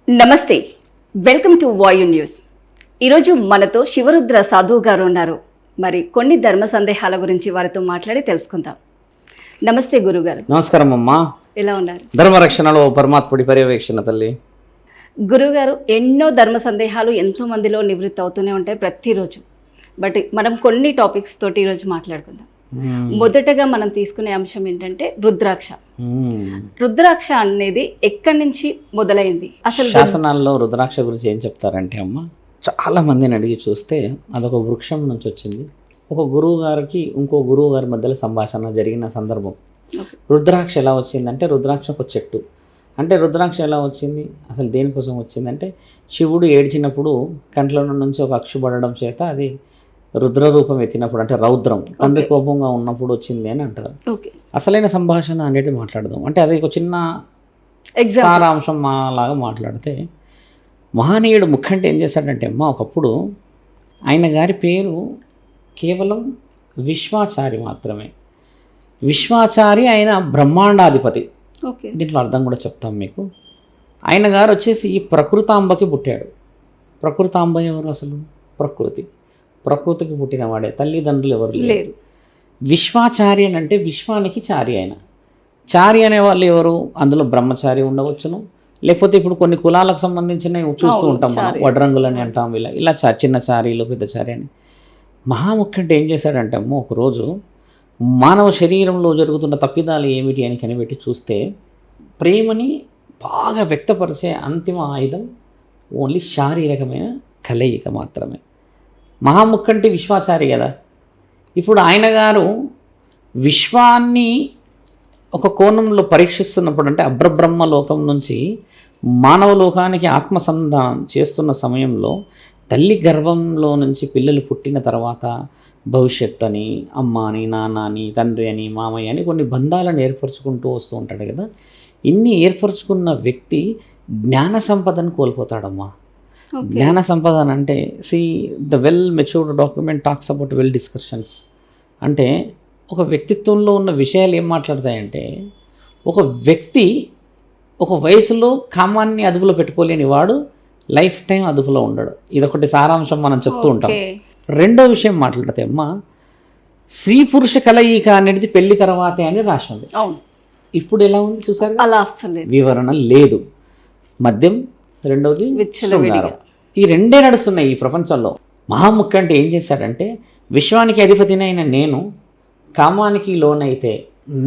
నమస్తే, welcome to వాయు news. ఈరోజు మనతో శివరుద్ర సాధువు గారు ఉన్నారు. మరి కొన్ని ధర్మ సందేహాల గురించి వారితో మాట్లాడి తెలుసుకుందాం. నమస్తే గురుగారు. నమస్కారం అమ్మా. ఎలా ఉన్నారు? ధర్మరక్షణలో పరమాత్ముడి పర్యవేక్షణ తల్లి. గురుగారు, ఎన్నో ధర్మ సందేహాలు ఎంతో మందిలో నివృత్తి అవుతూనే ఉంటాయి ప్రతిరోజు. బట్ మనం కొన్ని టాపిక్స్ తోటి ఈరోజు మాట్లాడుకుందాం. మొదటగా మనం తీసుకునే అంశం ఏంటంటే రుద్రాక్ష. రుద్రాక్ష అనేది ఎక్కడి నుంచి మొదలైంది? అసలు శాసనాల్లో రుద్రాక్ష గురించి ఏం చెప్తారంటే అమ్మ, చాలా మందిని అడిగి చూస్తే అదొక వృక్షం నుంచి వచ్చింది. ఒక గురువు గారికి ఇంకో గురువు గారి మధ్యలో సంభాషణ జరిగిన సందర్భం. రుద్రాక్ష ఎలా వచ్చిందంటే రుద్రాక్ష ఒక చెట్టు. అంటే రుద్రాక్ష ఎలా వచ్చింది, అసలు దేనికోసం వచ్చిందంటే శివుడు ఏడ్చినప్పుడు కంట్ల నుంచి ఒక అక్షు పడడం చేత అది రుద్రరూపం ఎత్తినప్పుడు, అంటే రౌద్రం తండ్రి కోపంగా ఉన్నప్పుడు వచ్చింది అని అంటారు. అసలైన సంభాషణ అనేది మాట్లాడదాం. అంటే అది ఒక చిన్న సారాంశం లాగా మాట్లాడితే, మహనీయుడు ముఖంటే ఏం చేశాడంటే అమ్మ, ఒకప్పుడు ఆయన గారి పేరు కేవలం విశ్వాచారి మాత్రమే. విశ్వాచారి, ఆయన బ్రహ్మాండాధిపతి. దీంట్లో అర్థం కూడా చెప్తాం మీకు. ఆయన గారు వచ్చేసి ఈ ప్రకృతాంబకి పుట్టాడు. ప్రకృతాంబ ఎవరు? అసలు ప్రకృతికి పుట్టినవాడే, తల్లిదండ్రులు ఎవరు లేరు. విశ్వాచారి అని అంటే విశ్వానికి చారి. ఆయన చారి అనే వాళ్ళు ఎవరు? అందులో బ్రహ్మచారి ఉండవచ్చును, లేకపోతే ఇప్పుడు కొన్ని కులాలకు సంబంధించిన చూస్తూ ఉంటాం మనం, వడ్రంగులని అంటాం. ఇలా చిన్న చారీలు, పెద్ద చారి అని. మహాముఖ్యంటే ఏం చేశాడంటే అమ్మో, ఒకరోజు మానవ శరీరంలో జరుగుతున్న తప్పిదాలు ఏమిటి అని కనిపెట్టి చూస్తే, ప్రేమని బాగా వ్యక్తపరిచే అంతిమ ఆయుధం ఓన్లీ శారీరకమైన కలయిక మాత్రమే. మహాముఖంటే విశ్వాచారి కదా. ఇప్పుడు ఆయన గారు విశ్వాన్ని ఒక కోణంలో పరీక్షిస్తున్నప్పుడు, అంటే అబ్రబ్రహ్మ లోకం నుంచి మానవ లోకానికి ఆత్మసంధానం చేస్తున్న సమయంలో, తల్లి గర్భంలో నుంచి పిల్లలు పుట్టిన తర్వాత భవిష్యత్ అని, అమ్మ అని, నాన్న అని, తండ్రి అని, మామయ్య అని కొన్ని బంధాలను ఏర్పరచుకుంటూ వస్తూ ఉంటాడు కదా. ఇన్ని ఏర్పరచుకున్న వ్యక్తి జ్ఞాన సంపదను కోల్పోతాడమ్మా. జ్ఞాన సంపద అంటే the well matured document talks about well discussions. అంటే ఒక వ్యక్తిత్వంలో ఉన్న విషయాలు ఏం మాట్లాడతాయంటే, ఒక వ్యక్తి ఒక వయసులో కామాన్ని అదుపులో పెట్టుకోలేని వాడు లైఫ్ టైం అదుపులో ఉండడు. ఇదొకటి సారాంశం మనం చెప్తూ ఉంటాం. రెండో విషయం మాట్లాడితే అమ్మ, స్త్రీ పురుష కలయిక అనేది పెళ్లి తర్వాతే అని రాసి ఉంది. ఇప్పుడు ఎలా ఉంది చూసారు? అలా వివరణ లేదు. మద్యం, రెండవది శృంగారం. ఈ రెండే నడుస్తున్నాయి ఈ ప్రపంచంలో. మహాముఖ్య అంటే ఏం చేశాడంటే, విశ్వానికి అధిపతినైన నేను కామానికి లోనైతే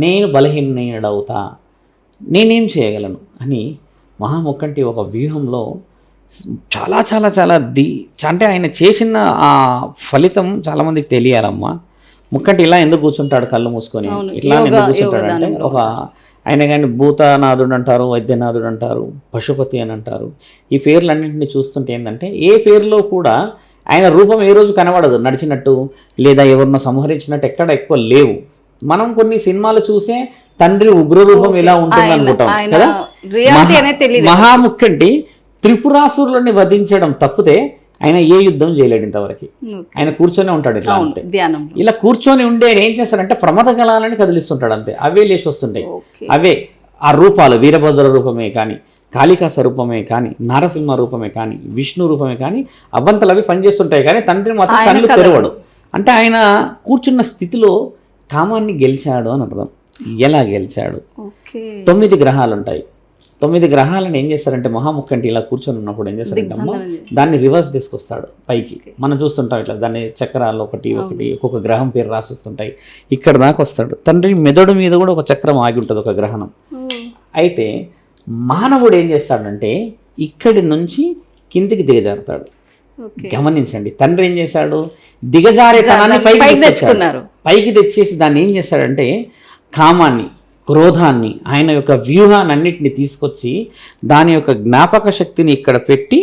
నేను బలహీనుడవుతా, నేనేం చేయగలను అని మహాముఖ్యంటి ఒక వ్యూహంలో చాలా చాలా చాలా అంటే ఆయన చేసిన ఆ ఫలితం చాలామందికి తెలియాలమ్మా. ముక్కంటి ఇలా ఎందుకు కూర్చుంటాడు కళ్ళు మూసుకొని, ఇట్లా ఎందుకు కూర్చుంటాడు అంటే, ఒక ఆయన కానీ భూతనాథుడు అంటారు, వైద్యనాథుడు అంటారు, పశుపతి అని అంటారు. ఈ పేర్లన్నింటినీ చూస్తుంటే ఏంటంటే, ఏ పేరులో కూడా ఆయన రూపం ఏ రోజు కనబడదు నడిచినట్టు, లేదా ఎవరినో సంహరించినట్టు ఎక్కడ ఎక్కువ లేవు. మనం కొన్ని సినిమాలు చూసే తండ్రి ఉగ్ర రూపం ఇలా ఉంటుంది అనుకుంటాం కదా. మహాముఖ్యంటి త్రిపురాసురులని వధించడం తప్పితే ఆయన ఏ యుద్ధం చేయలేడు ఇంతవరకు. ఆయన కూర్చొని ఉంటాడు ఇట్లా, అంతే. ఇలా కూర్చొని ఉండే ఏం చేస్తాడంటే ప్రమద కళాలని కదిలిస్తుంటాడు, అంతే. అవే లేచి వస్తుంటాయి. అవే ఆ రూపాలు, వీరభద్ర రూపమే కానీ, కాళికా స్వరూపమే కానీ, నరసింహ రూపమే కానీ, విష్ణు రూపమే కానీ, అవ్వంతలు అవి పనిచేస్తుంటాయి. కానీ తండ్రి మాత్రం కళ్ళు తెరవడు. అంటే ఆయన కూర్చున్న స్థితిలో కామాన్ని గెలిచాడు అని అర్థం. ఎలా గెలిచాడు? 9 గ్రహాలు ఉంటాయి. 9 గ్రహాలను ఏం చేస్తారంటే మహాముఖ్యంటి ఇలా కూర్చొని ఉన్నప్పుడు ఏం చేస్తారంటే అమ్మ, దాన్ని రివర్స్ తీసుకొస్తాడు పైకి. మనం చూస్తుంటాం ఇట్లా, దాన్ని చక్రాలు ఒకటి ఒక్కొక్క గ్రహం పేరు రాసిస్తుంటాయి. ఇక్కడ దాకా వస్తాడు. తండ్రి మెదడు మీద కూడా ఒక చక్రం ఆగి ఉంటుంది, ఒక గ్రహణం. అయితే మానవుడు ఏం చేస్తాడంటే ఇక్కడి నుంచి కిందికి దిగజారుతాడు. గమనించండి, తండ్రి ఏం చేశాడు? దిగజారేతనాన్ని పైకి తెచ్చేసి దాన్ని ఏం చేస్తాడంటే కామాన్ని, క్రోధాన్ని, ఆయన యొక్క వ్యూహాన్ని అన్నిటిని తీసుకొచ్చి దాని యొక్క జ్ఞాపక శక్తిని ఇక్కడ పెట్టి,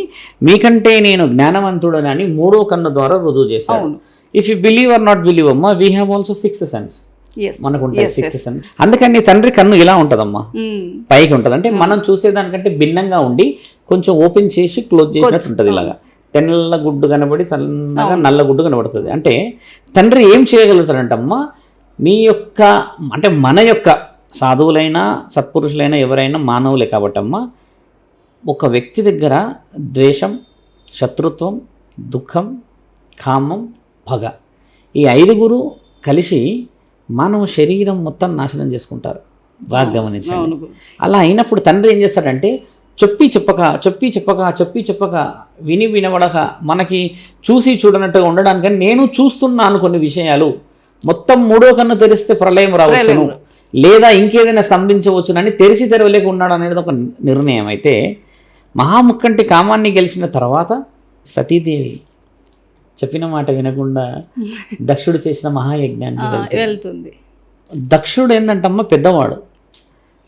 మీకంటే నేను జ్ఞానవంతుడని 3వ కన్ను ద్వారా రుజువు చేశాడు. If you believe or not believe అమ్మా, we have also 6th sense. మనకుంటాయి 6th సెన్స్. అందుకని తండ్రి కన్ను ఇలా ఉంటుందమ్మా, పైకి ఉంటుంది. అంటే మనం చూసేదానికంటే భిన్నంగా ఉండి కొంచెం ఓపెన్ చేసి క్లోజ్ చేసినట్టు ఉంటుంది. ఇలాగా తెల్ల గుడ్డు కనబడి చల్లగా నల్ల గుడ్డు కనబడుతుంది. అంటే తండ్రి ఏం చేయగలుగుతాడంటమ్మా, మీ యొక్క, అంటే మన యొక్క సాధువులైనా సత్పురుషులైనా ఎవరైనా మానవులే కాబట్టమ్మా, ఒక వ్యక్తి దగ్గర ద్వేషం, శత్రుత్వం, దుఃఖం, కామం, పగ ఈ 5 కలిసి మానవ శరీరం మొత్తం నాశనం చేసుకుంటారు. బాగా గమనించండి. అలా అయినప్పుడు తండ్రి ఏం చేస్తాడంటే చెప్పి చెప్పక విని వినబడక మనకి చూసి చూడనట్టుగా ఉండడానికని నేను చూస్తున్నాను కొన్ని విషయాలు, మొత్తం 3వ కన్ను తెరిస్తే ప్రళయం రావచ్చును లేదా ఇంకేదైనా స్తంభించవచ్చునని తెరిచి తెరవలేక ఉన్నాడు అనేది ఒక నిర్ణయం. అయితే మహాముక్కంటి కామాన్ని గెలిచిన తర్వాత సతీదేవి చెప్పిన మాట వినకుండా దక్షుడు చేసిన మహాయజ్ఞానికి వెళ్తుంది. దక్షుడు ఏంటంటమ్మ పెద్దవాడు,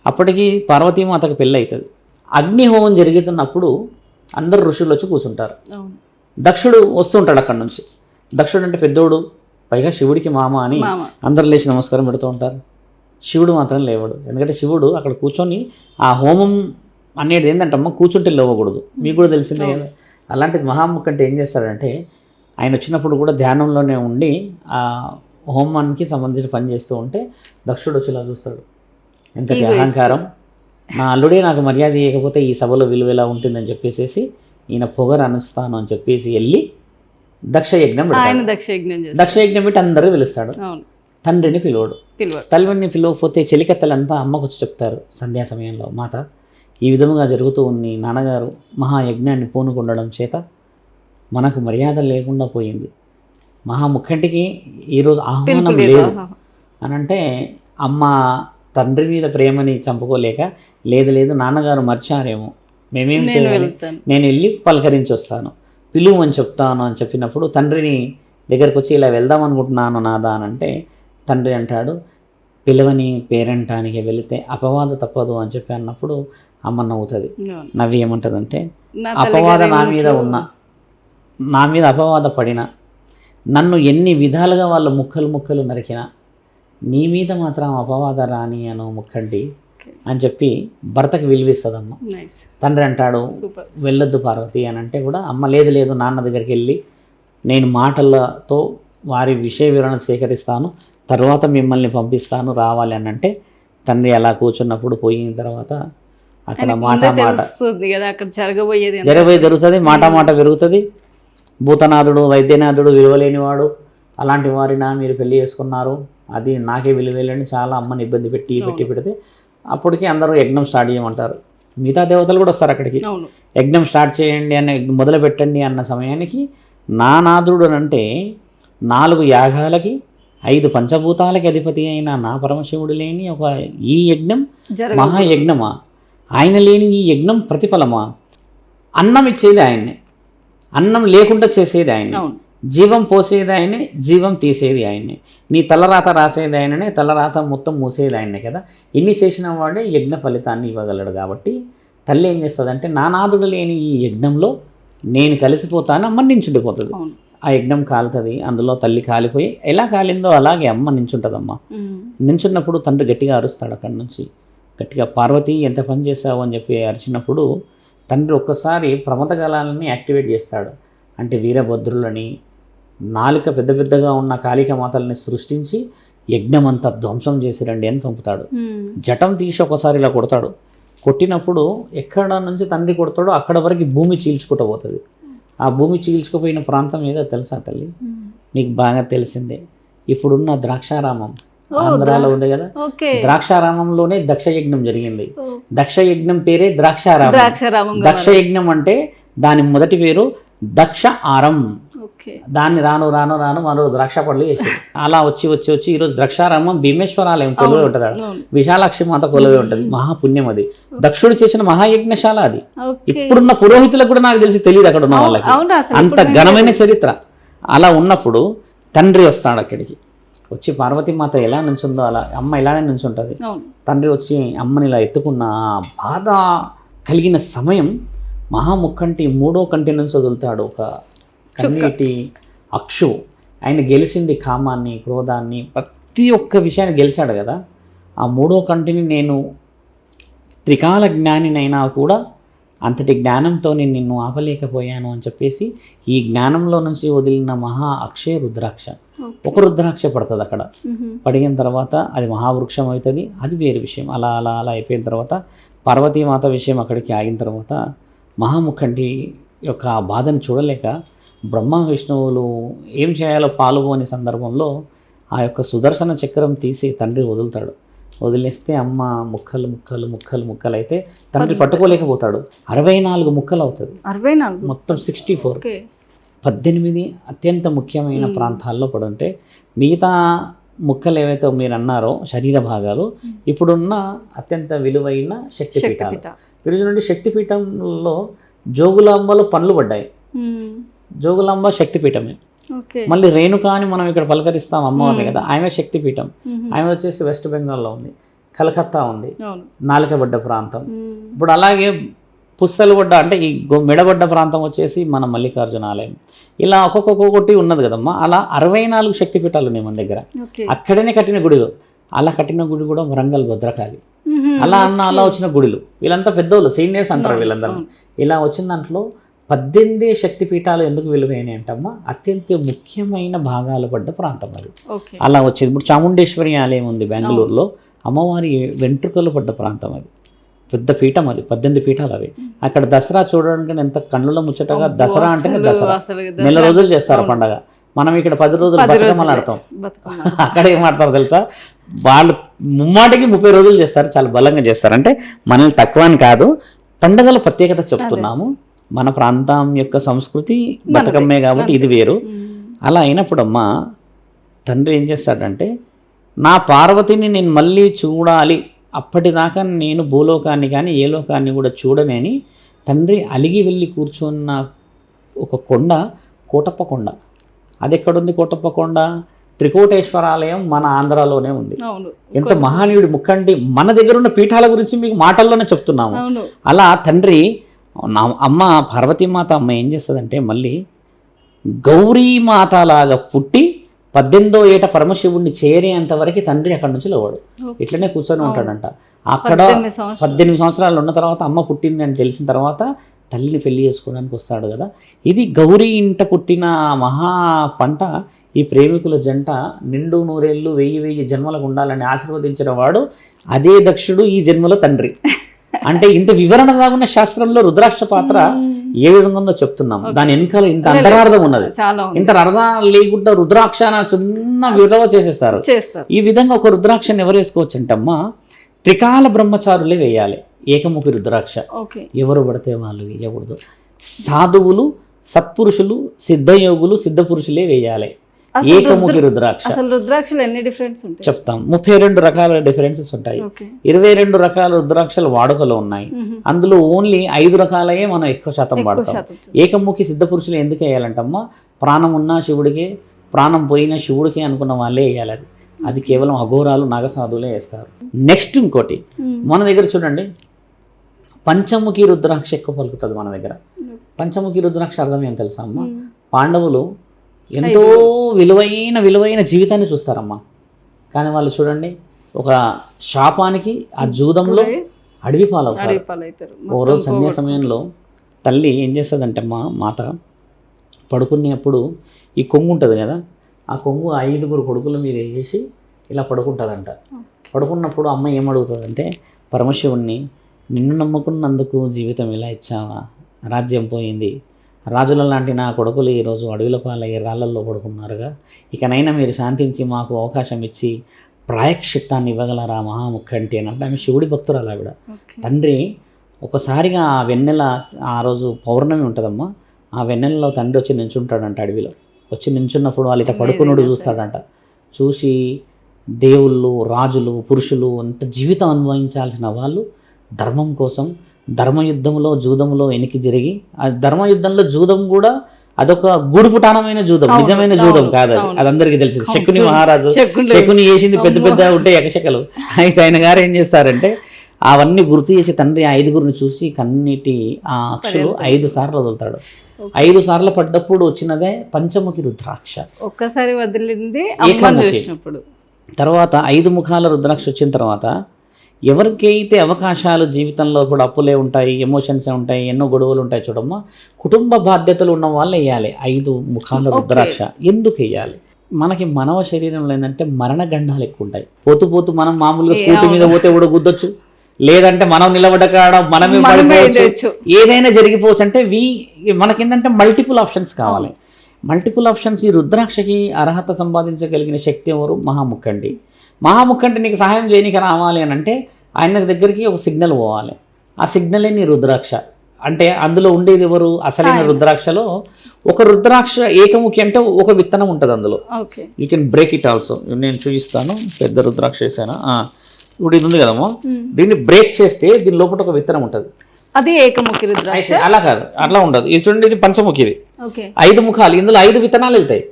అప్పటికి పార్వతీమాతకు పెళ్ళి అవుతుంది. అగ్నిహోమం జరుగుతున్నప్పుడు అందరు ఋషులు వచ్చి కూర్చుంటారు. దక్షుడు వస్తుంటాడు అక్కడి నుంచి. దక్షుడు అంటే పెద్దోడు, పైగా శివుడికి మామ అని అందరు లేచి నమస్కారం పెడుతూ ఉంటారు. శివుడు మాత్రం లేవడు. ఎందుకంటే శివుడు అక్కడ కూర్చొని ఆ హోమం అనేది ఏంటంటమ్మా కూర్చుంటే లేవకూడదు, మీకు కూడా తెలిసిందే కదా. అలాంటిది మహాముఖంటే ఏం చేస్తాడంటే ఆయన వచ్చినప్పుడు కూడా ధ్యానంలోనే ఉండి ఆ హోమానికి సంబంధించిన పని చేస్తూ ఉంటే దక్షుడు వచ్చి ఇలా చూస్తాడు. ఎంత అహంకారం, నా అల్లుడే నాకు మర్యాద ఇవ్వకపోతే ఈ సభలో విలువ ఎలా ఉంటుందని చెప్పేసి ఈయన పొగరు అనుస్తాను అని చెప్పేసి వెళ్ళి దక్షయజ్ఞం పెట్టి అందరూ పిలుస్తాడు. తండ్రిని పిలువడు. తల్లిని పిలవకపోతే చెలికత్తలంతా అమ్మకు వచ్చి చెప్తారు సంధ్యా సమయంలో, మాత ఈ విధముగా జరుగుతూ ఉంది, నాన్నగారు మహాయజ్ఞాన్ని పూనుకుండడం చేత మనకు మర్యాద లేకుండా పోయింది, మహాముఖంటికి ఈరోజు ఆహ్వానం లేదు అని అంటే అమ్మ తండ్రి మీద ప్రేమని చంపుకోలేక లేదు నాన్నగారు మర్చారేమో, మేమేం చేయాలి, నేను వెళ్ళి పలకరించి వస్తాను, పిలువు అని చెప్తాను అని చెప్పినప్పుడు తండ్రిని దగ్గరకు వచ్చి ఇలా వెళ్దాం అనుకుంటున్నాను నాదా అని అంటే తండ్రి అంటాడు పిలవని పేరంటానికి వెళితే అపవాద తప్పదు అని చెప్పి అన్నప్పుడు అమ్మ నవ్వుతుంది. నవ్వి ఏమంటుందంటే అపవాద నా మీద అపవాద పడిన, నన్ను ఎన్ని విధాలుగా వాళ్ళ ముక్కలు నరికినా నీ మీద మాత్రం అపవాద రాని అను ముక్కండి అని చెప్పి భర్తకు విలువిస్తుందమ్మ. తండ్రి అంటాడు వెళ్ళొద్దు పార్వతి అని అంటే కూడా అమ్మ లేదు నాన్న దగ్గరికి వెళ్ళి నేను మాటలతో వారి విషయ వివరణ సేకరిస్తాను, తర్వాత మిమ్మల్ని పంపిస్తాను రావాలి అని అంటే తండ్రి అలా కూర్చున్నప్పుడు పోయిన తర్వాత అక్కడ మాట జరగబోయేది జరుగుతుంది, మాట పెరుగుతుంది. భూతనాథుడు వైద్యనాథుడు విలువలేనివాడు, అలాంటి వారినా మీరు పెళ్లి చేసుకున్నారు, అది నాకే విలువలేని చాలా అమ్మని ఇబ్బంది పెడితే అప్పటికి అందరూ యజ్ఞం స్టార్ట్ చేయమంటారు. మిగతా దేవతలు కూడా వస్తారు అక్కడికి, యజ్ఞం స్టార్ట్ చేయండి అని మొదలు పెట్టండి అన్న సమయానికి నా నాథుడు అంటే 4 యాగాలకి 5 పంచభూతాలకి అధిపతి అయిన నా పరమశివుడు లేని ఒక ఈ యజ్ఞం మహాయజ్ఞమా, ఆయన లేని ఈ యజ్ఞం ప్రతిఫలమా? అన్నం ఇచ్చేది ఆయన్నే, అన్నం లేకుండా చేసేది ఆయన్ని, జీవం పోసేది ఆయనే, జీవం తీసేది ఆయన్నే, నీ తలరాత రాసేది ఆయననే, తలరాత మొత్తం మూసేది ఆయనే కదా. ఇన్ని చేసిన వాడే యజ్ఞ ఫలితాన్ని ఇవ్వగలడు. కాబట్టి తల్లి ఏం చేస్తుందంటే నానాదుడు లేని ఈ యజ్ఞంలో నేను కలిసిపోతాను, అమ్మ నించుండిపోతుంది. ఆ యజ్ఞం కాలుతుంది, అందులో తల్లి కాలిపోయి ఎలా కాలిందో అలాగే అమ్మ నించుంటుందమ్మ. నించున్నప్పుడు తండ్రి గట్టిగా అరుస్తాడు అక్కడి నుంచి, గట్టిగా పార్వతి ఎంత పని చేసావు అని చెప్పి అరిచినప్పుడు తండ్రి ఒక్కసారి ప్రమదగలాలని యాక్టివేట్ చేస్తాడు. అంటే వీరభద్రులని 4 పెద్దగా ఉన్న కాళిక మాతల్ని సృష్టించి యజ్ఞమంతా ధ్వంసం చేసిరండి అని పంపుతాడు. జటం తీసి ఒకసారి ఇలా కొడతాడు. కొట్టినప్పుడు ఎక్కడ నుంచి తండ్రి కొడతాడో అక్కడ వరకు భూమి చీల్చుకుంటూ పోతుంది. ఆ భూమి చీల్చుకుపోయిన ప్రాంతం ఏదో తెలుసా తల్లి? మీకు బాగా తెలిసిందే, ఇప్పుడున్న ద్రాక్షారామం ఆంధ్రాలో ఉంది కదా, ద్రాక్షారామంలోనే దక్షయజ్ఞం జరిగింది. దక్షయజ్ఞం పేరే ద్రాక్షారామం. దక్షయజ్ఞం అంటే దాని మొదటి పేరు దక్ష ఆరం. దాన్ని రాను మనో ద్రాక్ష పళ్ళు వేసి అలా వచ్చి ఈరోజు ద్రాక్షారామం భీమేశ్వరాలయం కొలువే ఉంటుంది, విశాలాక్షి మాత కొలువే ఉంటుంది. మహాపుణ్యం అది, దక్షుడు చేసిన మహాయజ్ఞశాల అది. ఇప్పుడున్న పురోహితులకు కూడా నాకు తెలిసి తెలియదు అక్కడ ఉన్న వాళ్ళకి, అంత ఘనమైన చరిత్ర. అలా ఉన్నప్పుడు తండ్రి వస్తాడు అక్కడికి. వచ్చి పార్వతీమాత ఎలా నుంచుందో అలా అమ్మ ఇలానే నుంచుంటుంది. తండ్రి వచ్చి అమ్మని ఇలా ఎత్తుకున్న బాధ కలిగిన సమయం మహాముఖంటి 3వ కంటి నుంచి వదులుతాడు ఒక కన్నీటి అక్షు. ఆయన గెలిచింది కామాన్ని, క్రోధాన్ని, ప్రతి ఒక్క విషయాన్ని గెలిచాడు కదా. ఆ 3వ కంటిని నేను త్రికాల జ్ఞానినైనా కూడా అంతటి జ్ఞానంతో నేను నిన్ను ఆపలేకపోయాను అని చెప్పేసి ఈ జ్ఞానంలో నుంచి వదిలిన మహా అక్షయ రుద్రాక్ష, ఒక రుద్రాక్ష పడుతుంది అక్కడ. పడిన తర్వాత అది మహావృక్షం అవుతుంది, అది వేరే విషయం. అలా అయిపోయిన తర్వాత పార్వతీమాత విషయం అక్కడికి ఆగిన తర్వాత మహాముఖండి యొక్క ఆ బాధను చూడలేక బ్రహ్మ విష్ణువులు ఏం చేయాలో పాల్గొని సందర్భంలో ఆ యొక్క సుదర్శన చక్రం తీసి తండ్రి వదులుతాడు. వదిలేస్తే అమ్మ ముక్కలు ముక్కలు ముక్కలు ముక్కలు అయితే తండ్రి పట్టుకోలేకపోతాడు. 64 ముక్కలు అవుతుంది. 64 మొత్తం 64. 18 అత్యంత ముఖ్యమైన ప్రాంతాల్లో పడుంటే మిగతా ముక్కలు ఏవైతే మీరు అన్నారో శరీర భాగాలు ఇప్పుడున్న అత్యంత విలువైన శక్తిపీఠాలు. ఈరోజు నుండి శక్తిపీఠంలో జోగులాంబలో పనులు పడ్డాయి. జోగులాంబ శక్తిపీఠమే. మళ్ళీ రేణుకా అని మనం ఇక్కడ పలకరిస్తాం అమ్మవారిని కదా, ఆమె శక్తిపీఠం. ఆమె వచ్చేసి వెస్ట్ బెంగాల్లో ఉంది, కలకత్తా ఉంది, నాలికబడ్డ ప్రాంతం. ఇప్పుడు అలాగే పుస్తలబడ్డ అంటే ఈ మెడబడ్డ ప్రాంతం వచ్చేసి మన మల్లికార్జున ఆలయం. ఇలా ఒక్కొక్కటి ఉన్నది కదమ్మా. అలా 64 శక్తిపీఠాలు ఉన్నాయి మన దగ్గర. అక్కడనే కట్టిన గుడిలు. అలా కట్టిన గుడి కూడా వరంగల్ భద్రకాళి. అలా వచ్చిన గుడిలు. వీళ్ళంతా పెద్దోళ్ళు, సీనియర్స్ అంటారు వీళ్ళందరూ. ఇలా వచ్చిన దాంట్లో 18 శక్తిపీఠాలు ఎందుకు విలువైనవి అంటమ్మా, అత్యంత ముఖ్యమైన భాగాలు పడ్డ ప్రాంతం అది. అలా వచ్చేది. ఇప్పుడు చాముండేశ్వరి ఆలయం ఉంది బెంగళూరులో, అమ్మవారి వెంట్రుకలు పడ్డ ప్రాంతం అది. పెద్ద పీఠం అది, 18 పీఠాలు అవి. అక్కడ దసరా చూడడానికి ఎంత కన్నుల ముచ్చటగా. దసరా అంటేనే దసరా, నెల రోజులు చేస్తారు పండగ. మనం ఇక్కడ 10 రోజులు బతుకమ్మలు ఆడతాం. అక్కడ ఏం ఆడతారు తెలుసా, వాళ్ళు ముమ్మాటికి 30 రోజులు చేస్తారు. చాలా బలంగా చేస్తారు. అంటే మనల్ని తక్కువ అని కాదు, పండుగల ప్రత్యేకత చెప్తున్నాము. మన ప్రాంతం యొక్క సంస్కృతి బతుకమ్మే కాబట్టి ఇది వేరు. అలా అయినప్పుడమ్మా తండ్రి ఏం చేస్తాడంటే, నా పార్వతిని నేను మళ్ళీ చూడాలి, అప్పటిదాకా నేను భూలోకాన్ని కానీ ఏ లోకాన్ని కూడా చూడనేని తండ్రి అలిగి వెళ్ళి కూర్చున్న ఒక కొండ కోటప్ప కొండ. అది ఎక్కడుంది కోటప్ప కొండ? త్రికోటేశ్వరాలయం మన ఆంధ్రాలోనే ఉంది. ఎంత మహానీయుడి ముక్కంటి. మన దగ్గర ఉన్న పీఠాల గురించి మీకు మాటల్లోనే చెప్తున్నాము. అలా తండ్రి అమ్మ పార్వతీమాత అమ్మ ఏం చేస్తుందంటే, మళ్ళీ గౌరీమాత లాగా పుట్టి 18వ ఏట పరమశివుడిని చేరేంతవరకు తండ్రి అక్కడి నుంచి లేవాడు. ఇట్లనే కూర్చొని ఉంటాడంట. అక్కడ 18 సంవత్సరాలు ఉన్న తర్వాత అమ్మ పుట్టింది అని తెలిసిన తర్వాత తల్లిని పెళ్లి చేసుకోవడానికి వస్తాడు కదా. ఇది గౌరీ ఇంట పుట్టిన మహా పంట. ఈ ప్రేమికుల జంట నిండు నూరేళ్ళు 1000 జన్మలకు ఉండాలని ఆశీర్వదించిన వాడు అదే దక్షుడు, ఈ జన్మలో తండ్రి. అంటే ఇంత వివరణగా ఉన్న శాస్త్రంలో రుద్రాక్ష పాత్ర ఏ విధంగా ఉందో చెప్తున్నాం. దాని వెనకాల ఇంత అంతరార్థం ఉన్నది. ఇంత అర్థం లేకుండా రుద్రాక్ష చిన్న విలువ చేసేస్తారు. ఈ విధంగా ఒక రుద్రాక్షని ఎవరు వేసుకోవచ్చు అంటమ్మా, త్రికాల బ్రహ్మచారులే వేయాలి. ఏకముఖి రుద్రాక్ష ఎవరు పడితే వాళ్ళు వేయకూడదు. సాధువులు, సత్పురుషులు, సిద్ధయోగులు, సిద్ధ పురుషులే వేయాలి ఏకముఖి రుద్రాక్ష. అసలు రుద్రాక్షలు ఎన్ని డిఫరెన్స్ ఉంటాయి? చెప్తాం. 32 రకాల డిఫరెన్సెస్ ఉంటాయి. 22 రకాల రుద్రాక్షలు వాడుకలో ఉన్నాయి. అందులో ఓన్లీ 5 రకాలయే మనం ఎక్కువ శాతం వాడతాం. ఏకముఖి సిద్ధ పురుషులు ఎందుకు వేయాలంటమ్మా, ప్రాణం ఉన్నా శివుడికే, ప్రాణం పోయినా శివుడికే అనుకున్న వాళ్ళే వేయాలి. అది కేవలం అఘోరాలు, నాగసాధువులే వేస్తారు. నెక్స్ట్ ఇంకోటి మన దగ్గర చూడండి, పంచముఖి రుద్రాక్ష ఎక్కువ పలుకుతుంది మన దగ్గర. పంచముఖి రుద్రాక్ష అర్థం ఏం తెలుసా అమ్మ, పాండవులు ఎంతో విలువైన జీవితాన్ని చూస్తారమ్మా. కానీ వాళ్ళు చూడండి, ఒక శాపానికి ఆ జూదంలో అడవి పాలవుతారు. ఓ రోజు సంధ్యా సమయంలో తల్లి ఏం చేస్తుందంటే మాత పడుకునేప్పుడు ఈ కొంగు ఉంటుంది కదా, ఆ కొంగు 5 కొడుకుల మీద వేసి ఇలా పడుకుంటుందంట. పడుకున్నప్పుడు అమ్మ ఏమడుగుతుందంటే, పరమశివుణ్ణి నిన్ను నమ్ముకున్నందుకు జీవితం ఇలా ఇచ్చావా, రాజ్యం పోయింది, రాజుల లాంటి నా కొడుకులు ఈరోజు అడవిల పాలయ్యి రాళ్ళల్లో పడుకున్నారుగా, ఇకనైనా మీరు శాంతించి మాకు అవకాశం ఇచ్చి ప్రాయశ్చిత్తాన్ని ఇవ్వగలరా మహాముఖంటి అని అంటే ఆమె శివుడి భక్తురాలు ఆవిడ. తండ్రి ఒకసారిగా ఆ వెన్నెల, ఆ రోజు పౌర్ణమి ఉంటుందమ్మా, ఆ వెన్నెలలో తండ్రి వచ్చి నించుంటాడంట అడవిలో. వచ్చి నించున్నప్పుడు వాళ్ళు ఇట్లా పడుకున్నాడు చూస్తాడంట. చూసి దేవుళ్ళు, రాజులు, పురుషులు అంత జీవితం అనుభవించాల్సిన వాళ్ళు ధర్మం కోసం ధర్మయుద్ధంలో జూదంలో వెనక్కి జరిగి, ఆ ధర్మయుద్ధంలో జూదం కూడా అదొక గూడుపుటానమైన జూదం, నిజమైన జూదం కాదు అది. అది అందరికీ తెలిసింది. శకుని మహారాజు శకుని చేసింది పెద్ద ఉంటే యక్షకలు. అయితే ఆయన గారు ఏం చేస్తారంటే అవన్నీ గుర్తు చేసి తండ్రి 5గురిని చూసి కన్నీటి ఆ అక్షులు 5 సార్లు వదులుతాడు. 5 సార్లు పడ్డప్పుడు వచ్చినదే పంచముఖి రుద్రాక్ష. ఒక్కసారి వదిలింది తర్వాత 5 ముఖాల రుద్రాక్ష వచ్చిన తర్వాత ఎవరికైతే అవకాశాలు జీవితంలో కూడా అప్పులే ఉంటాయి, ఎమోషన్సే ఉంటాయి, ఎన్నో గొడవలు ఉంటాయి చూడమ్మా, కుటుంబ బాధ్యతలు ఉన్న వాళ్ళు వేయాలి 5 ముఖాల రుద్రాక్ష. ఎందుకు వేయాలి? మనకి మానవ శరీరంలో ఏంటంటే మరణ గండాలు ఎక్కువ ఉంటాయి. పోతూ మనం మామూలుగా స్కూటీ మీద పోతే కూడా గుద్దొచ్చు, లేదంటే మనం నిలబడ్డ కాడ మనమే పడిపోవచ్చు, చేయొచ్చు. ఏదైనా జరిగిపోవచ్చు. అంటే మనకేంటంటే మల్టిపుల్ ఆప్షన్స్ కావాలి. Multiple options. ఈ రుద్రాక్షకి అర్హత సంపాదించగలిగిన శక్తి ఎవరు? మహాముఖండి. మహాముఖండి నీకు సహాయం చేయనీకి రావాలి అని అంటే ఆయన దగ్గరికి ఒక సిగ్నల్ పోవాలి. ఆ సిగ్నలే నీ రుద్రాక్ష. అంటే అందులో ఉండేది ఎవరు? అసలైన రుద్రాక్షలో ఒక రుద్రాక్ష ఏకముఖి అంటే ఒక విత్తనం ఉంటుంది అందులో. You can break it also. నేను చూపిస్తాను. పెద్ద రుద్రాక్ష వేసాను. ఇప్పుడు ఇది ఉంది కదమ్మా, దీన్ని బ్రేక్ చేస్తే దీని లోపల ఒక విత్తనం ఉంటుంది. అది ఏకముఖి రుద్రాక్ష. అలా కాదు, అట్లా ఉండదు. ఇది చూడండి, ఇది పంచముఖిది. 5 ముఖాలు, ఇందులో 5 విత్తనాలు వెళ్తాయి.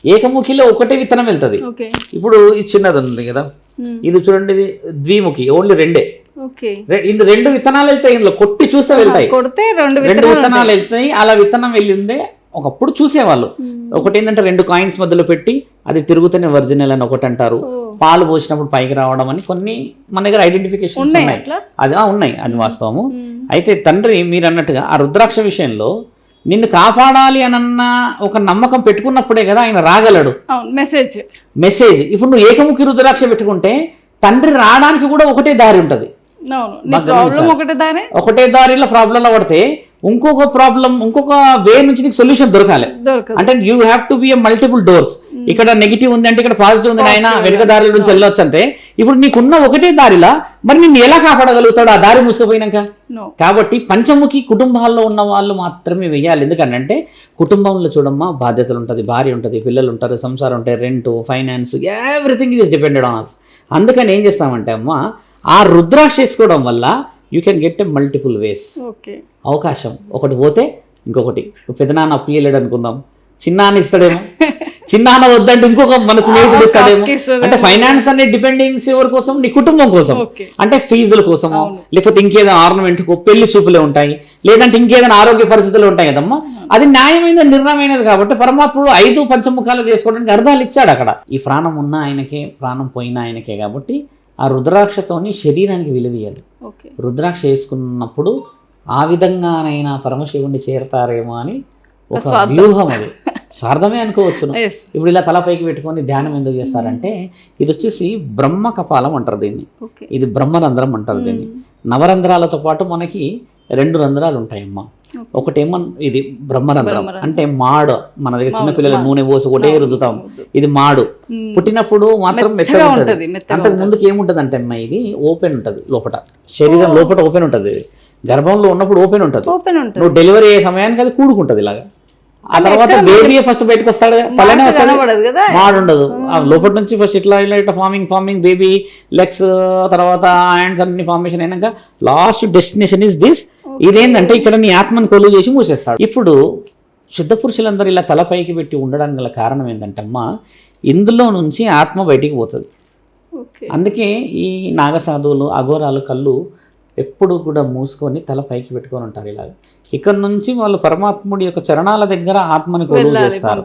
ఏకముఖిలో ఒకటే విత్తనం వెళ్తుంది. ఇప్పుడు ఇది చిన్నది ఉంది కదా, ఇది చూడండి, ఇది ద్విముఖి, ఓన్లీ 2. ఇది 2 విత్తనాలు వెళ్తాయి. ఇందులో కొట్టి చూస్తే వెళ్తాయి, 2 విత్తనాలు వెళ్తాయి. అలా విత్తనం వెళ్ళిందే ఒకప్పుడు చూసేవాళ్ళు. ఒకటి ఏంటంటే 2 కాయిన్స్ మధ్యలో పెట్టి అది తిరుగుతూనే ఒరిజినల్ అని ఒకటి అంటారు. పాలు పోసినప్పుడు పైకి రావడం అని కొన్ని మన దగ్గర ఐడెంటిఫికేషన్స్ ఉన్నాయి. అది ఉన్నాయి, అది వాస్తవము. అయితే తండ్రి మీరు అన్నట్టుగా ఆ రుద్రాక్ష విషయంలో నిన్ను కాపాడాలి అనన్న ఒక నమ్మకం పెట్టుకున్నప్పుడే కదా ఆయన రాగలడు. మెసేజ్. ఇప్పుడు నువ్వు ఏకముఖి రుద్రాక్ష పెట్టుకుంటే తండ్రి రావడానికి కూడా ఒకటే దారి ఉంటుంది. ఒకటే దారిలో ప్రాబ్లంలో పడితే ఇంకొక ప్రాబ్లం, ఇంకొక వే నుంచి నీకు సొల్యూషన్ దొరకాలి. అంటే you have to be a multiple doors. ఇక్కడ నెగిటివ్ ఉంది అంటే ఇక్కడ పాజిటివ్ ఉంది, ఆయన వెనుక దారి నుంచి వెళ్ళొచ్చు అంటే ఇప్పుడు నీకున్న ఒకటే దారిలా మరి నిన్ను ఎలా కాపాడగలుగుతాడు ఆ దారి మూసుకుపోయినాక? కాబట్టి పంచముఖి కుటుంబాల్లో ఉన్న వాళ్ళు మాత్రమే వెయ్యాలి. ఎందుకంటే కుటుంబంలో చూడమ్మా బాధ్యతలు ఉంటుంది, భార్య ఉంటుంది, పిల్లలు ఉంటారు, సంసారం ఉంటాయి, rent, finance, everything is depended on us. అందుకని ఏం చేస్తామంటే అమ్మా, ఆ రుద్రాక్ష వేసుకోవడం వల్ల you can get a multiple ways. అవకాశం ఒకటి పోతే ఇంకొకటి. పెద్దనాన్న అప్పు ఇయ్యలేడు అనుకుందాం, చిన్నాన్న ఇస్తాడేమో, చిన్నాన్న వద్దంటే ఇంకొక మన స్నేహితుడు ఇస్తాడేమో. అంటే ఫైనాన్స్ అనే డిపెండెన్సీ ఎవరి కోసం? నీ కుటుంబం కోసం. అంటే ఫీజుల కోసమో, లేకపోతే ఇంకేదైనా ఆర్నమెంట్కో, పెళ్లి చూపులే ఉంటాయి, లేదంటే ఇంకేదైనా ఆరోగ్య పరిస్థితులు ఉంటాయి కదమ్మా. అది న్యాయమైన నిర్ణయమైనది. కాబట్టి పరమాత్ముడు 5 పంచముఖాలు చేసుకోవడానికి అర్థాలు ఇచ్చాడు అక్కడ. ఈ ప్రాణం ఉన్న ఆయనకే, ప్రాణం పోయిన ఆయనకే. కాబట్టి ఆ రుద్రాక్షతోని శరీరానికి విలువయ్యాలి. రుద్రాక్ష వేసుకున్నప్పుడు ఆ విధంగానైనా పరమశివుణ్ణి చేరతారేమో అని ఒక వ్యూహం. అది స్వార్థమే అనుకోవచ్చును. ఇప్పుడు ఇలా తలపైకి పెట్టుకొని ధ్యానం ఎందుకు చేస్తారంటే ఇది వచ్చేసి బ్రహ్మ కపాలం అంటారు దీన్ని. ఇది బ్రహ్మరంధ్రం అంటారు దీన్ని. నవరంధ్రాలతో పాటు మనకి 2 రంధ్రాలు ఉంటాయమ్మా. ఒకటేమో ఇది బ్రహ్మరంధ్రం అంటే మాడు. మన దగ్గర చిన్నపిల్లల నూనె పోసి ఒకటే రుద్దుతాం. ఇది మాడు. పుట్టినప్పుడు మాత్రం మెత్తగా ఉంటుంది. అంతకు ముందుకు ఏముంటుంది అంటే అమ్మా, ఇది ఓపెన్ ఉంటుంది లోపల, శరీరం లోపల ఓపెన్ ఉంటుంది. గర్భంలో ఉన్నప్పుడు ఓపెన్ ఉంటుంది. నువ్వు డెలివరీ అయ్యే సమయానికి అది కూడుకుంటుంది ఇలాగా. ఆ తర్వాత బేబీ ఫస్ట్ బయటకు వస్తాడు, తలనే వస్తాడు, మాడు ఉండదు. లోపల నుంచి ఫస్ట్ ఇట్లా ఇట్లా ఫార్మింగ్ బేబీ లెగ్స్, తర్వాత హ్యాండ్స్ అన్ని ఫార్మేషన్ అయినాక లాస్ట్ డెస్టినేషన్ ఇస్ దిస్. ఇదేంటంటే ఇక్కడ నీ ఆత్మను కొలువు చేసి మూసేస్తాడు. ఇప్పుడు శుద్ధ పురుషులందరూ ఇలా తలపైకి పెట్టి ఉండడానికి గల కారణం ఏంటంటే అమ్మా, ఇందులో నుంచి ఆత్మ బయటికి పోతుంది. అందుకే ఈ నాగసాధువులు, అఘోరాలు కళ్ళు ఎప్పుడు కూడా మూసుకొని తల పైకి పెట్టుకొని ఉంటారు ఇలాగ. ఇక్కడ నుంచి వాళ్ళు పరమాత్ముడి యొక్క చరణాల దగ్గర ఆత్మని కొలువు చేస్తారు.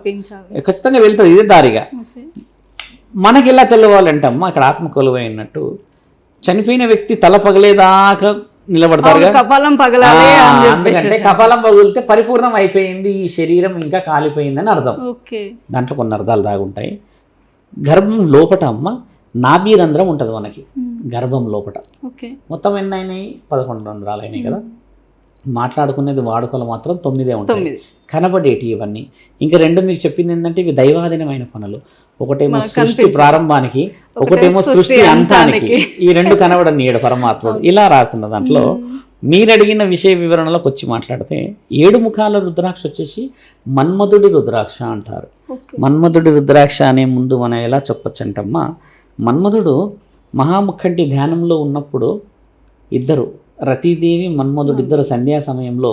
ఖచ్చితంగా వెళ్తుంది ఇదే దారిగా. మనకి ఎలా తెలవాలంటే అమ్మా, ఇక్కడ ఆత్మ కొలువు అయినట్టు చనిపోయిన వ్యక్తి తల పగలేదాకా నిలబడతారు. ఎందుకంటే కపాలం పగిలితే పరిపూర్ణం అయిపోయింది, ఈ శరీరం ఇంకా కాలిపోయిందని అర్థం. దాంట్లో కొన్ని అర్థాలు దాగుంటాయి. గర్భం లోపట అమ్మ నాభి రంధ్రం ఉంటుంది మనకి గర్భం లోపట. మొత్తం ఎన్ని అయినాయి? 11 రంధ్రాలు అయినాయి కదా. మాట్లాడుకునేది వాడుకలు మాత్రం 9 ఉంటాయి. కనబడేటి ఇవన్నీ. ఇంకా 2 మీకు చెప్పింది ఏంటంటే ఇవి దైవాధీనమైన పనులు. ఒకటేమో సృష్టి ప్రారంభానికి, ఒకటేమో సృష్టి అంతానికి. ఈ 2 కనబడనీయడు పరమాత్ముడు. ఇలా రాసిన దాంట్లో మీరు అడిగిన విషయ వివరణలోకి వచ్చి మాట్లాడితే 7 ముఖాల రుద్రాక్ష వచ్చేసి మన్మధుడి రుద్రాక్ష అంటారు. మన్మధుడి రుద్రాక్ష అనే ముందు మనం ఎలా చెప్పొచ్చు అంటమ్మా, మన్మధుడు మహాముఖంటి ధ్యానంలో ఉన్నప్పుడు ఇద్దరు, రతీదేవి మన్మధుడు ఇద్దరు సంధ్యా సమయంలో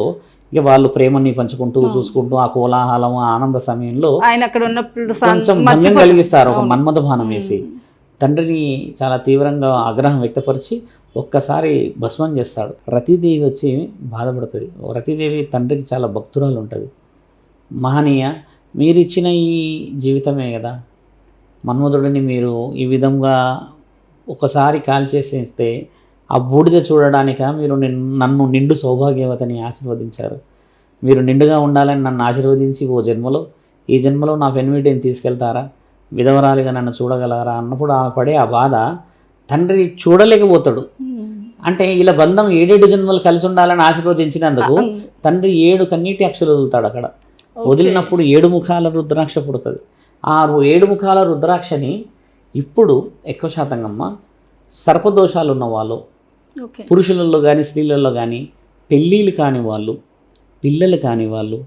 ఇక వాళ్ళు ప్రేమని పంచుకుంటూ చూసుకుంటూ ఆ కోలాహలం ఆనంద సమయంలో ఆయన అక్కడ ఉన్నప్పుడు కొంచెం భంగం కలిగిస్తారు. ఒక మన్మథ బాణం వేసి తండ్రిని చాలా తీవ్రంగా ఆగ్రహం వ్యక్తపరిచి ఒక్కసారి భస్మం చేస్తాడు. రతీదేవి వచ్చి బాధపడుతుంది. రతీదేవి తండ్రికి చాలా భక్తురాలు ఉంటుంది. మహనీయ, మీరు ఇచ్చిన ఈ జీవితమే కదా, మన్మధుడిని మీరు ఈ విధంగా ఒకసారి కాల్చేసేస్తే ఆ బూడిద చూడడానిక మీరు నన్ను నిండు సౌభాగ్యవతని ఆశీర్వదించారు. మీరు నిండుగా ఉండాలని నన్ను ఆశీర్వదించి ఓ జన్మలో, ఈ జన్మలో నా పెన్విటిని తీసుకెళ్తారా, విధవరాలిగా నన్ను చూడగలరా అన్నప్పుడు ఆమె పడే ఆ బాధ తండ్రి చూడలేకపోతాడు. అంటే ఇలా బంధం 7 జన్మలు కలిసి ఉండాలని ఆశీర్వదించినందుకు తండ్రి 7 కన్నీటి అక్షలు వదులుతాడు అక్కడ. వదిలినప్పుడు 7 ముఖాల రుద్రాక్ష పుడుతుంది. ఆ 7 ముఖాల రుద్రాక్షని ఇప్పుడు ఎక్కువ శాతంగా సర్పదోషాలు ఉన్న వాళ్ళు, పురుషులలో కానీ స్త్రీలలో కానీ, పెళ్ళిళ్ళు కాని వాళ్ళు, పిల్లలు కాని వాళ్ళు,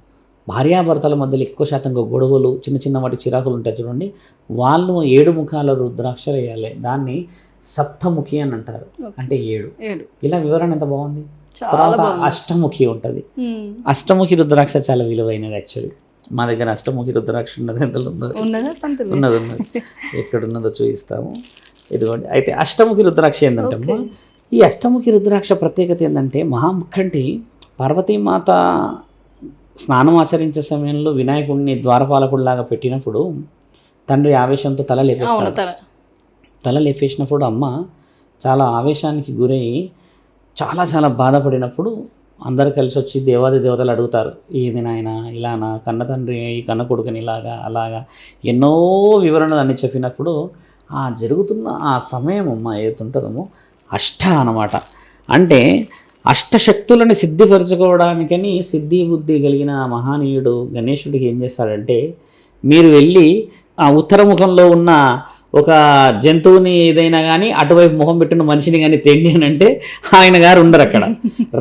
భార్యాభర్తల మధ్యలో ఎక్కువ శాతంగా గొడవలు, చిన్న చిన్న వాటి చిరాకులు ఉంటాయి చూడండి, వాళ్ళు 7 ముఖాల రుద్రాక్షలు వేయాలి. దాన్ని సప్తముఖి అని అంటారు, అంటే 7. ఇలా వివరణ ఎంత బాగుంది. తర్వాత అష్టముఖి ఉంటుంది. అష్టముఖి రుద్రాక్ష చాలా విలువైనది. యాక్చువల్లీ మా దగ్గర అష్టముఖి రుద్రాక్ష ఉన్నది. ఎంతలో ఉన్నది ఎక్కడున్నదో చూపిస్తాము. ఇదిగోండి. అయితే అష్టముఖి రుద్రాక్ష ఏంటంటే ఈ అష్టముఖి రుద్రాక్ష ప్రత్యేకత ఏంటంటే మహాముఖంటి పార్వతీమాత స్నానం ఆచరించే సమయంలో వినాయకుడిని ద్వారపాలకుడిలాగా పెట్టినప్పుడు తండ్రి ఆవేశంతో తల లేపేస్తాడు. తల లేపేసినప్పుడు అమ్మ చాలా ఆవేశానికి గురై చాలా చాలా బాధపడినప్పుడు అందరు కలిసి వచ్చి దేవాది దేవతలు అడుగుతారు, ఏది నాయన ఇలానా, కన్న తండ్రి ఈ కన్న కొడుకుని ఇలాగా అలాగా ఎన్నో వివరణలు అన్ని చెప్పినప్పుడు ఆ జరుగుతున్న ఆ సమయం అమ్మ ఏతుంటుందో అష్ట అన్నమాట. అంటే అష్టశక్తులను సిద్ధిపరచుకోవడానికని సిద్ధి బుద్ధి కలిగిన మహానీయుడు గణేశుడికి ఏం చేస్తాడంటే, మీరు వెళ్ళి ఆ ఉత్తరముఖంలో ఉన్న ఒక జంతువుని ఏదైనా కానీ అటువైపు ముఖం పెట్టిన మనిషిని కానీ తెండి అని అంటే ఆయన గారు ఉండరు అక్కడ.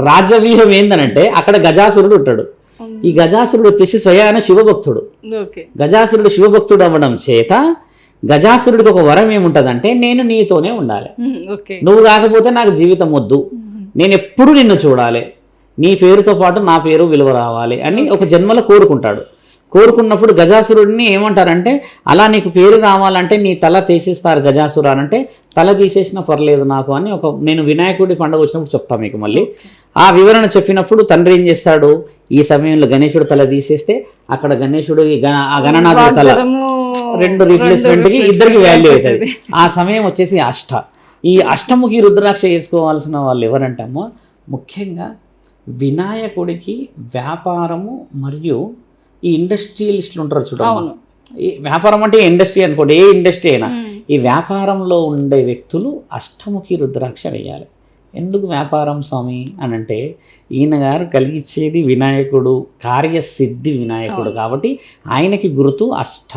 రాజవ్యూహం ఏందనంటే అక్కడ గజాసురుడు ఉంటాడు. ఈ గజాసురుడు వచ్చేసి స్వయాన శివభక్తుడు. గజాసురుడు శివభక్తుడు అవ్వడం చేత గజాసురుడికి ఒక వరం ఏముంటుందంటే, నేను నీతోనే ఉండాలి, నువ్వు కాకపోతే నాకు జీవితం వద్దు, నేను ఎప్పుడు నిన్ను చూడాలి, నీ పేరుతో పాటు నా పేరు విలువ రావాలి అని ఒక జన్మలో కోరుకుంటాడు. కోరుకున్నప్పుడు గజాసురుడిని ఏమంటారంటే, అలా నీకు పేరు రావాలంటే నీ తల తీసేస్తారు గజాసుర అంటే, తల తీసేసినా పర్లేదు నాకు అని నేను వినాయకుడి పండుగ వచ్చినప్పుడు చెప్తాను మీకు మళ్ళీ. ఆ వివరణ చెప్పినప్పుడు తండ్రి ఏం చేస్తాడు, ఈ సమయంలో గణేశుడు తల తీసేస్తే అక్కడ గణేశుడు ఆ గణనాథుడి తల 2 రీప్లేస్మెంట్కి ఇద్దరికి వాల్యూ అవుతుంది. ఆ సమయం వచ్చేసి అష్ట. ఈ అష్టముఖి రుద్రాక్ష వేసుకోవాల్సిన వాళ్ళు ఎవరంటామో ముఖ్యంగా వినాయకుడికి వ్యాపారము మరియు ఈ ఇండస్ట్రియలిస్టులు ఉంటారు చూడండి. ఈ వ్యాపారం అంటే ఇండస్ట్రీ అనుకోండి, ఏ ఇండస్ట్రీ అయినా ఈ వ్యాపారంలో ఉండే వ్యక్తులు అష్టముఖి రుద్రాక్ష వేయాలి. ఎందుకు వ్యాపారం స్వామి అని అంటే, ఈయన గారు కలిగించేది వినాయకుడు, కార్యసిద్ధి వినాయకుడు కాబట్టి ఆయనకి గుర్తు అష్ట.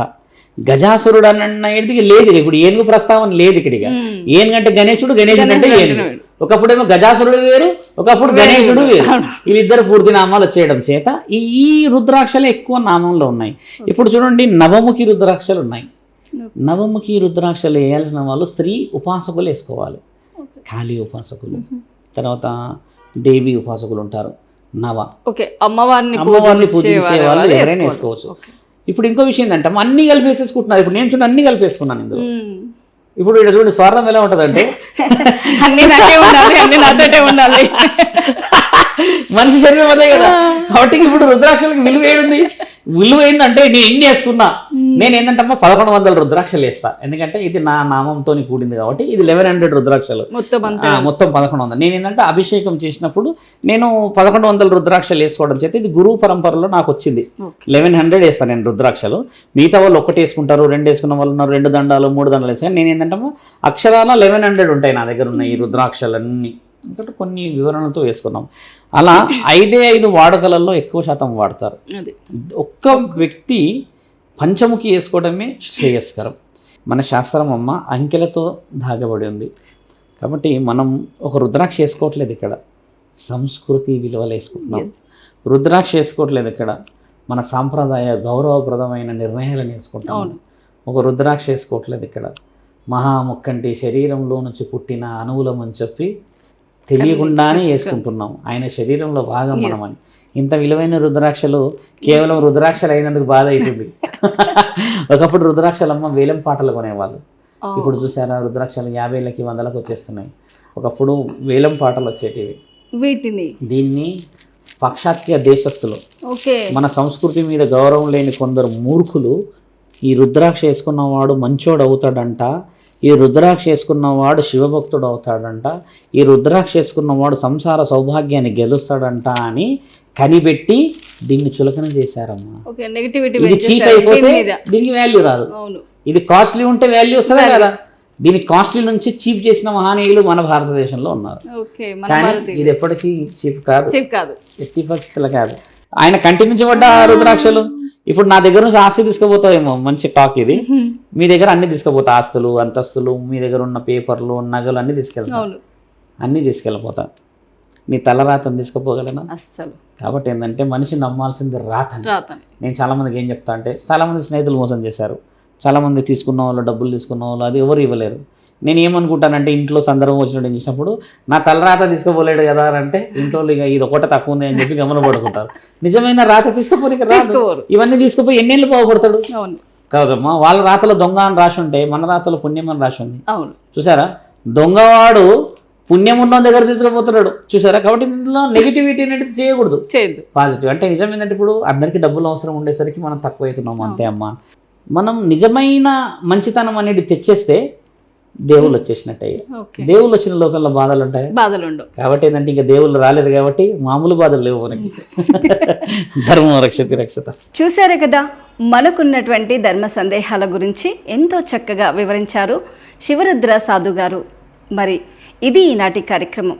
గజాసురుడు అనేది లేదు ఇప్పుడు, ఏనుగు ప్రస్తావన లేదు ఇక్కడిగా. ఏనుగంటే గణేశుడు, గణేశుడు అంటే ఏనుగు. ఒకప్పుడేమో గజాసురుడు వేరు, ఒకప్పుడు గణేశుడు వేరు. వీళ్ళిద్దరు పూర్తి నామాలు వచ్చేయడం చేత ఈ రుద్రాక్షలు ఎక్కువ నామంలో ఉన్నాయి. ఇప్పుడు చూడండి, నవముఖి రుద్రాక్షలు ఉన్నాయి. నవముఖి రుద్రాక్షలు వేయాల్సిన వాళ్ళు స్త్రీ ఉపాసకులు వేసుకోవాలి. కాళీ ఉపాసకులు, తర్వాత దేవి ఉపాసకులు ఉంటారు. అమ్మవారిని పూజించే వాళ్ళు ఎవరైనా వేసుకోవచ్చు. ఇప్పుడు ఇంకో విషయం ఏంటంటే అన్ని కలిపేసేసుకుంటున్నారు. ఇప్పుడు నేను చూడండి అన్ని కలిపేసుకున్నాను ఇందులో. ఇప్పుడు ఇక్కడ చూడండి స్వర్ణం ఎలా ఉంటుందంటే మనిషి శరీరం అదే కదా. కాబట్టి ఇప్పుడు రుద్రాక్షలకి విలువ ఏడుంది, విలువ ఏంటంటే నేను ఎన్ని వేసుకున్నా, నేను ఏంటంటే 1100 రుద్రాక్షలు వేస్తా. ఎందుకంటే ఇది నా నామంతో కూడింది కాబట్టి ఇది 1100 రుద్రాక్షలు మొత్తం 1100. నేను ఏంటంటే అభిషేకం చేసినప్పుడు నేను 1100 రుద్రాక్షలు వేసుకోవడం చేత ఇది గురువు పరంపరలో నాకు వచ్చింది. 1100 వేస్తాను నేను రుద్రాక్షలు. మిగతా వాళ్ళు 1 వేసుకుంటారు, 2 వేసుకున్న వాళ్ళు ఉన్నారు, 2 దండాలు 3 దండాలు వేస్తాను. నేను ఏంటంటే అక్షరాల 1100 ఉంటాయి నా దగ్గర ఉన్న ఈ రుద్రాక్షలన్నీ. అంటే కొన్ని వివరణలతో వేసుకున్నాం. అలా 5 వాడుకలలో ఎక్కువ శాతం వాడతారు. ఒక్క వ్యక్తి పంచముఖి వేసుకోవడమే శ్రేయస్కరం. మన శాస్త్రం అమ్మ అంకెలతో దాగబడి ఉంది కాబట్టి మనం ఒక రుద్రాక్ష వేసుకోవట్లేదు ఇక్కడ, సంస్కృతి విలువలు వేసుకుంటున్నాం. రుద్రాక్ష వేసుకోవట్లేదు ఇక్కడ, మన సాంప్రదాయ గౌరవప్రదమైన నిర్ణయాలను వేసుకుంటాం. ఒక రుద్రాక్ష వేసుకోవట్లేదు ఇక్కడ, మహాముక్కంటి శరీరంలో నుంచి పుట్టిన అణువులమని చెప్పి తెలియకుండానే వేసుకుంటున్నాం. ఆయన శరీరంలో భాగం మనమని. ఇంత విలువైన రుద్రాక్షలు కేవలం రుద్రాక్షలు అయినందుకు బాధ అవుతుంది. ఒకప్పుడు రుద్రాక్షలమ్మ వేలం పాటలు కొనేవాళ్ళు. ఇప్పుడు చూసారా రుద్రాక్షలు 50,000కి 100,000కి వచ్చేస్తున్నాయి. ఒకప్పుడు వేలం పాటలు వచ్చేటివి. దీన్ని పాశ్చాత్య దేశస్తులు, మన సంస్కృతి మీద గౌరవం లేని కొందరు మూర్ఖులు ఈ రుద్రాక్ష వేసుకున్నవాడు మంచోడు అవుతాడంట, ఈ రుద్రాక్ష వేసుకున్నవాడు శివభక్తుడు అవుతాడంట, ఈ రుద్రాక్ష వేసుకున్నవాడు సంసార సౌభాగ్యాన్ని గెలుస్తాడంట అని కనిపెట్టి దీన్ని చులకన చేశారమ్మా. ఇది చీప్ అయిపోతే దీనికి వాల్యూ రాదు. ఇది కాస్ట్లీ ఉంటే వాల్యూ వస్తుందా కదా. దీన్ని కాస్ట్లీ నుంచి చీప్ చేసిన మహనీయులు మన భారతదేశంలో ఉన్నారు. ఓకే, మన కానీ భారతీయులు. ఇది ఎప్పటికీ చీప్ కాదు, చీప్ కాదు, ఎట్టి పరిస్థితులు కాదు. ఆయన కంటి నుంచి పడ్డ రుద్రాక్షలు ఇప్పుడు నా దగ్గర నుంచి ఆస్తి తీసుకుపోతావేమో, మంచి టాక్ ఇది. మీ దగ్గర అన్ని తీసుకుపోతా, ఆస్తులు అంతస్తులు, మీ దగ్గర ఉన్న పేపర్లు నగలు అన్ని తీసుకెళ్తా, అన్నీ తీసుకెళ్ళిపోతా. నీ తలరాతను తీసుకుపోగలనా? అస్సలు. కాబట్టి ఏంటంటే మనిషి నమ్మాల్సింది రాతని. నేను చాలామందికి ఏం చెప్తా అంటే, చాలామంది స్నేహితులు మోసం చేశారు, చాలామంది తీసుకున్న వాళ్ళు, డబ్బులు తీసుకున్న వాళ్ళు అది ఎవరు ఇవ్వలేరు. నేను ఏమనుకుంటానంటే, ఇంట్లో సందర్భం వచ్చినట్టు ఏం చేసినప్పుడు నా తలరాత తీసుకుపోలేడు కదా అని అంటే ఇంట్లో ఇక ఇది ఒకటే తక్కువ ఉంది అని చెప్పి గమన పడుకుంటారు. నిజమైన రాత తీసుకుపోయి రాదు, ఇవన్నీ తీసుకుపోయి ఎన్నేళ్ళు బాగుపడతాడు కాదమ్మా. వాళ్ళ రాతలో దొంగ అని రాసి ఉంటే మన రాతలో పుణ్యం అని రాసి ఉంది. చూసారా, దొంగవాడు పుణ్యం ఉన్న దగ్గర తీసుకుపోతున్నాడు, చూసారా. కాబట్టి ఇందులో నెగిటివిటీ అనేది చేయకూడదు, పాజిటివ్. అంటే నిజం ఏంటంటే, ఇప్పుడు అందరికీ డబ్బులు అవసరం ఉండేసరికి మనం తక్కువ అవుతున్నాం అంతే అమ్మా. మనం నిజమైన మంచితనం అనేది తెచ్చేస్తే దేవుళ్ళు వచ్చేసినట్టే. దేవుళ్ళు వచ్చిన లోకంలో బాధలు ఉంటాయి, బాధలు ఉండవు. కాబట్టి ఏంటంటే ఇంకా దేవుళ్ళు రాలేదు కాబట్టి మామూలు బాధలు లేవు మనకి. ధర్మం రక్షతి రక్షత. చూశారు కదా, మనకున్నటువంటి ధర్మ సందేహాల గురించి ఎంతో చక్కగా వివరించారు శివరుద్ర సాధు గారు. మరి ఇది ఈనాటి కార్యక్రమం.